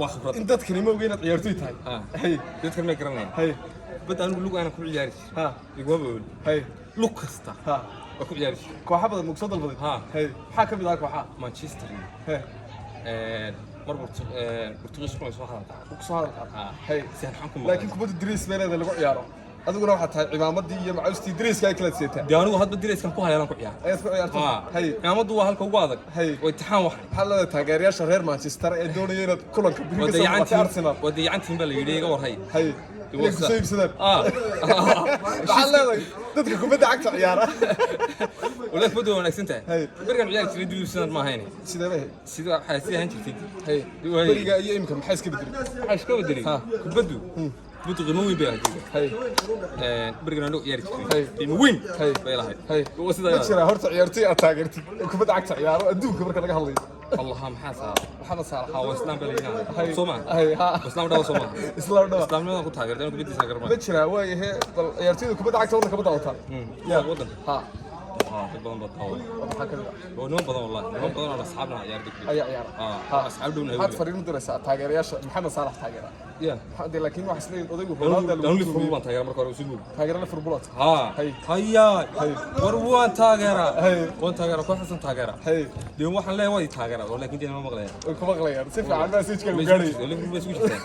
واخبرت انت تكلمه وين عيارتي تاعي هي dadka ma garanay هي bad anigu lug aan ku ciyaari ها igwaba هي lug kasta ها waa ku ciyaari kooxa badan muqsad dalbaday ها هي waxa kamid ah kooxa Manchester هي marba Portuguese ku soo hadalka ku soo hadalka هي si aan xanku laakiin kubada Idris meelada lagu ciyaaro adiguna waxa tahay cimaamadii iyo macawistii Idriska ay kala seetaa de anigu hadda Idriskan ku hayaan ku ciyaar ay ku ciyaarto hay cimaamadu waa halka ugu adag hay way taxaan wax xalada taageerayaasha reer Manchester ee doonayeen inaad kulanka Biriga Arsenal wadiyaantiin baa la yidhi iga war hay hay soo iibsadeen xalada dadka kubada cagta ciyaara wala fadoo wanaagsan tahay birigan ciyaar jiray diluusan ma ahayn sida waxa han jirtay hay biriga iyo imka maxay iska bedeli waxa iska bedeli kubadu بدو غنوي بها هاي برجع نروح يارك هاي موين هاي بيلاهي هاي وسيدا بشرا هرت عيارتي اتاغرتي كبد عقت عيارو ادوك marka laga hadlayo والله ما محمد صالح هو اسلام بلينا سوما هاي ها اسلام داو سوما اسلام ما ku taageertay inuu kubadii taageerma bishra way he bal ciyaartooyda kubada cagta waddanka ka dawata ya wadan ha بدون بطاوة waxa kale ونو بدون والله نو بدون على اصحابنا عيار دك ay ciyaar اصحاب دونا had fariin diraysa taageerayaasha maxamed salax taageera يا hadii laakiin wax isleeyahay odaygu Ronaldo Liverpool baan taageera marka hore usul taageera Liverpool ha hayya war waan taageera hay waan taageera ku xasan taageera hay dee waxaan leeyahay taageera laakiin dee ma maqlayaa ku maqlayaan si fiican message-ka u gaaray Liverpool baa isku jirtaa